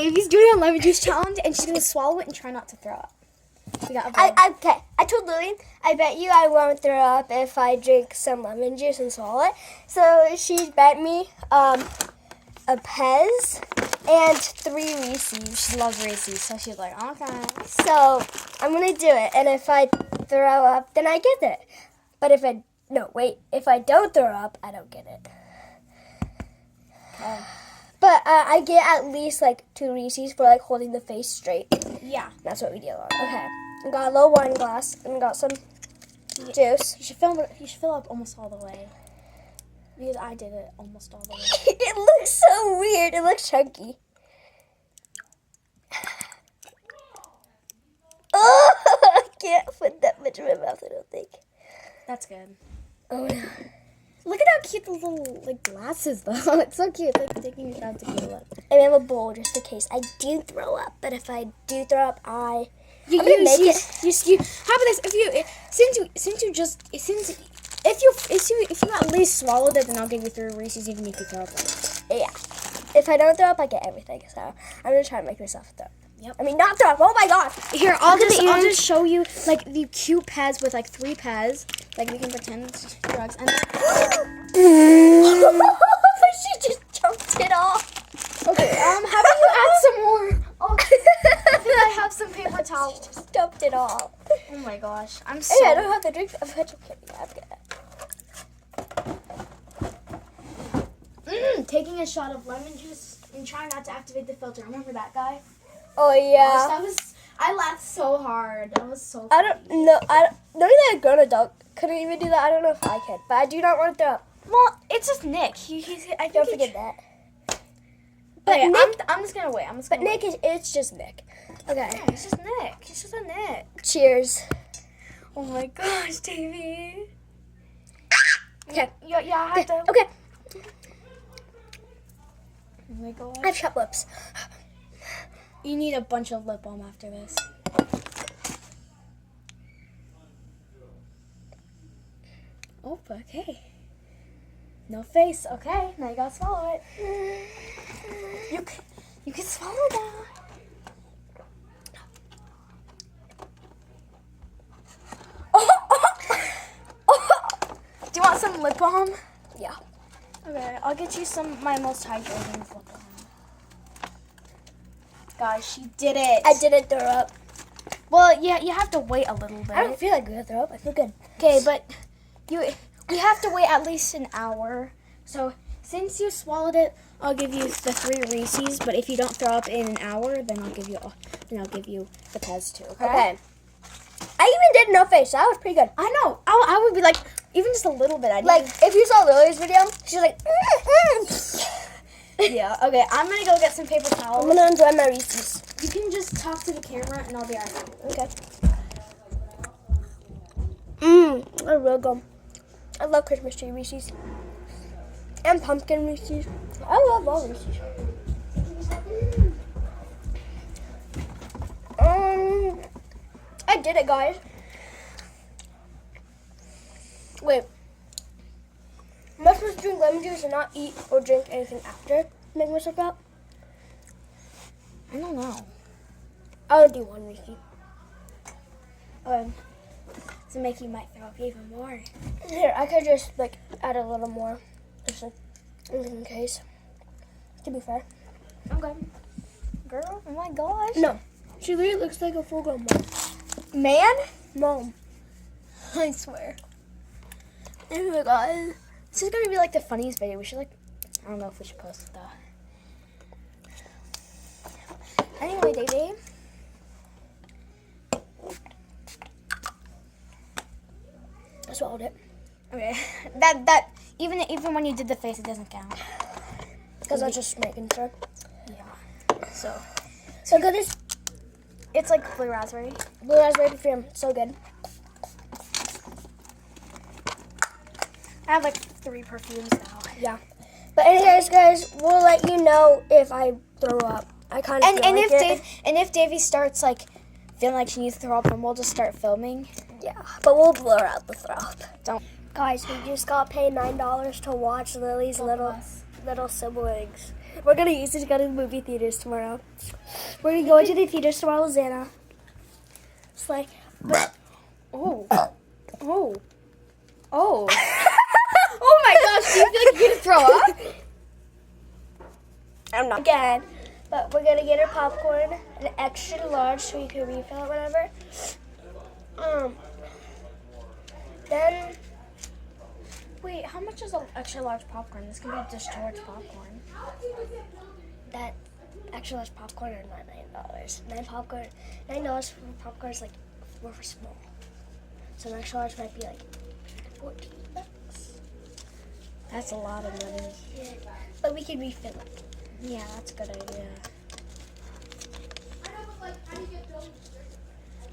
Davey's doing a lemon juice challenge, and she's gonna swallow it and try not to throw up. We got a bowl. Okay, I told Lillian, I bet you I won't throw up if I drink some lemon juice and swallow it. So she bet me a Pez and 3 Reese's. She loves Reese's, so she's like, okay. So I'm gonna do it, and if I throw up, then I get it. But if I don't throw up, I don't get it. Okay. But I get at least like 2 Reese's for like holding the face straight. Yeah. That's what we do. Okay. I got a little wine glass and got some juice. You should fill up almost all the way. Because I did it almost all the way. It looks so weird. It looks chunky. Oh, I can't put that much in my mouth, I don't think. That's good. Oh no. Look at how cute the little glasses though. It's so cute. It's like taking a shot to tequila. And we have a bowl just in case I do throw up. But if I do throw up, I'm gonna You make it. how about this? If you at least swallowed it, then I'll give you 3 Reese's even if you throw up. Yeah. If I don't throw up, I get everything. So I'm gonna try to make myself throw up. Yep. I mean, not throw up. Oh my god. Here, I'll just show you like the cute Pez with like 3 Pez. Like we can pretend it's drugs and She just jumped it off. okay, how about you add some more? Oh, I think I have some paper towels. Just dumped it off. Oh my gosh, I'm so. Hey, I don't have to drink. I'm Taking a shot of lemon juice and trying not to activate the filter. Remember that guy? Oh yeah. Gosh, I laughed so hard. That was so. I don't know. Not even a grown adult couldn't even do that. I don't know if I can, but I do not want to throw up. Well, it's just Nick. I Don't forget that. But Okay, Nick, I'm just gonna wait. But Nick it's just Nick. Okay. Yeah, it's just Nick. It's just a Nick. Cheers. Oh my gosh, Davey. Okay. Yeah, I have to. Okay. Oh my gosh. I have chapped lips. You need a bunch of lip balm after this. Oh, okay. No face. Okay, now you gotta swallow it. You can swallow that. Do you want some lip balm? Yeah. Okay, I'll get you my most hydrating lip balm. Guys, she did it. I didn't throw up. Well, yeah, you have to wait a little bit. I don't feel like I'm gonna throw up. I feel good. Okay, but we have to wait at least an hour. So since you swallowed it, I'll give you the 3 Reese's. But if you don't throw up in an hour, then I'll give you the Pez too. Okay. I even did no face. That was pretty good. I know. I would be like even just a little bit. I'd Like if you saw Lily's video, she's like. yeah. Okay, I'm gonna go get some paper towels. I'm gonna enjoy my Reese's. You can just talk to the camera, and I'll be right back. Okay. I real gum. I love Christmas tree Reese's. And pumpkin Reese's. I love all Reese's. I did it, guys. Wait. Am I supposed to drink lemon juice and not eat or drink anything after to make myself out? I don't know. I'll do 1 Reese's. To make you might throw up even more. Here, I could just like add a little more, just like in case. To be fair. Okay. Girl, oh my gosh. No, she literally looks like a full-grown mom. Man? Mom. I swear. Oh my god. This is gonna be like the funniest video. We should I don't know if we should post it though. Anyway, Davey. I swallowed it. Okay. That even when you did the face, it doesn't count. Because I was just making sure. Yeah. So good. This it's like blue raspberry. blue raspberry perfume, so good. I have like 3 perfumes now. Yeah. But anyways, guys, we'll let you know if I throw up. I kind of And if Davey starts like feeling like she needs to throw up, then we'll just start filming. Yeah, but we'll blur out the throw up. Don't. Guys, we just got paid $9 to watch Lily's little siblings. We're gonna use it to go to the movie theaters tomorrow. We're gonna go to the theaters tomorrow with Xana. It's like, Oh. Oh. Oh. Oh my gosh, do you feel like you're gonna throw up? I'm not again. But we're gonna get her popcorn, an extra large, so we can refill it whenever. Then Wait, how much is an extra large popcorn? This can be just towards popcorn. that extra large popcorn are not $9. $9 for popcorn is like more for small. So an extra large might be like $14. That's a lot of money. Yeah. But we can refill it. Yeah, that's a good idea.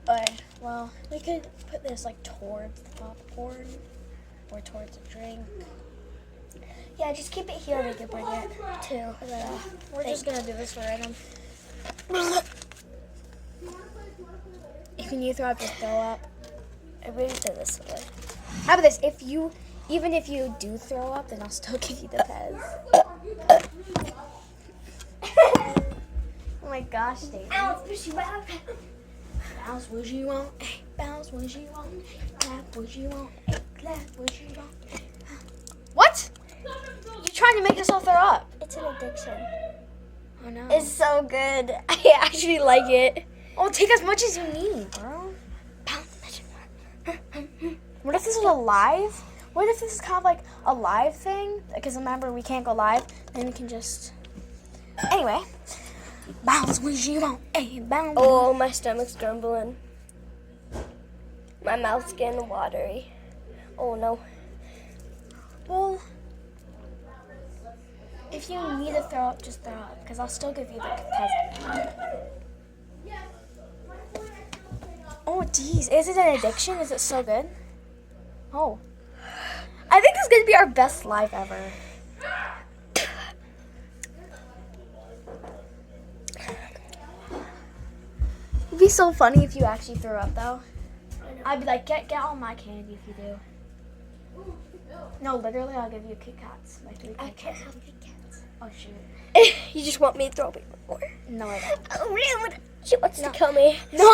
Alright, well, we could put this like towards the popcorn or towards a drink. Yeah, just keep it here and we can bring it too. And then, We're just gonna do this for random. Can you throw up, just throw up. I bring it to this way. How about this? Even if you do throw up, then I'll still give you the Pez. Oh my gosh, David. Bounce what you want, bounce what you want, clap what you want, clap what you want. What? You're trying to make yourself throw up. It's an addiction. Oh no. It's so good. I actually like it. Oh, take as much as you need, bro. What if this was a live? What if this is kind of like a live thing? Because remember, we can't go live. Then we can just... Anyway. Bounce what you want, bounce. Oh, my stomach's grumbling. My mouth's getting watery. Oh no. Well, if you need to throw up, just throw up. Because I'll still give you the present. Oh, geez. Is it an addiction? Is it so good? Oh. I think this is going to be our best live ever. It'd be so funny if you actually threw up, though. I'd be like, get all my candy if you do. No, literally, I'll give you Kit Kats. My 3 I Kit can't Kats. have Kit Kats. Oh, shoot. You just want me to throw up more. No, I don't. Oh, really? She wants to kill me. No,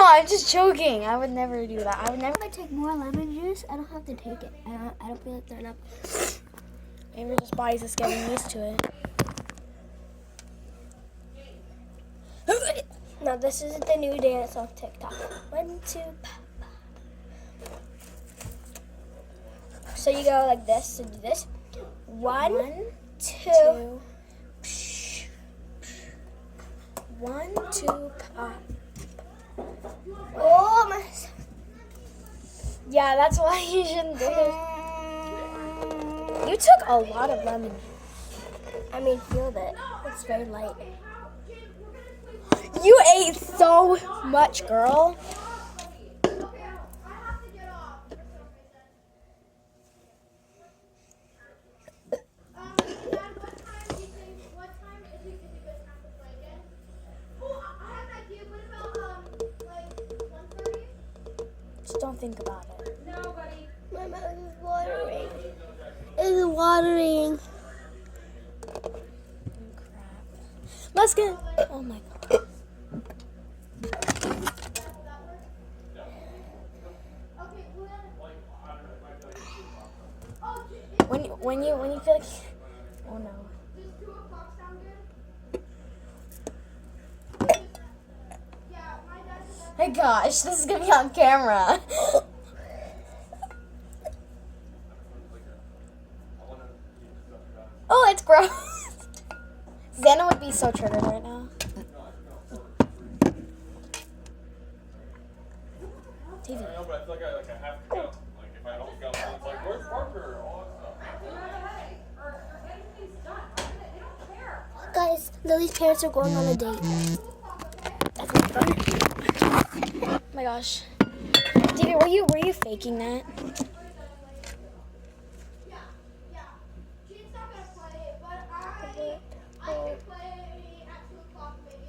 I'm just joking. I would never do that. I would never. If I take more lemon juice, I don't have to take it. I don't feel like throwing up. Maybe just body's just getting used to it. Now this is the new dance on TikTok. 1, 2, pa, pa. So you go like this and do this. 1, 2. 1, 2, pop. Oh my. Yeah, that's why you shouldn't do it. You took a lot of lemon. I mean, feel that. It's very light. You ate so much, girl. Just don't think about it. My mouth is watering. It's watering. Crap. Let's get. Oh my god. When you feel like, oh no. My gosh, this is gonna be on camera. Oh, it's gross. Xana would be so triggered right now. TV. I know, but I feel like I have to go. Like, if I don't go, it's like, where's Parker? All that stuff. Guys, Lily's parents are going on a date. That's not fun. Oh my gosh. TV, were you faking that?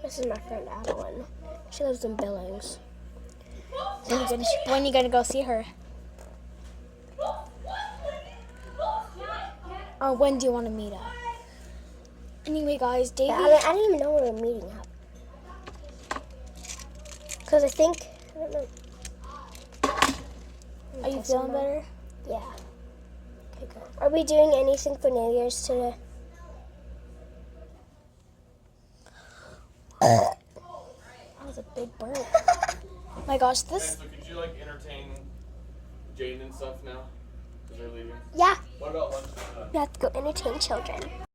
This is my friend Adeline. She lives in Billings. When are you gonna go see her? Oh, when do you want to meet up? Anyway, guys, Davey. I don't even know where we're meeting up. Because I think, I don't know. Are you feeling better? Yeah. Okay, good. Are we doing anything for New Year's today? That was a big burp. My gosh, Hey, this. so could you like entertain Jaden and stuff now? Because they're leaving. Yeah. What about lunch? We have to go entertain children.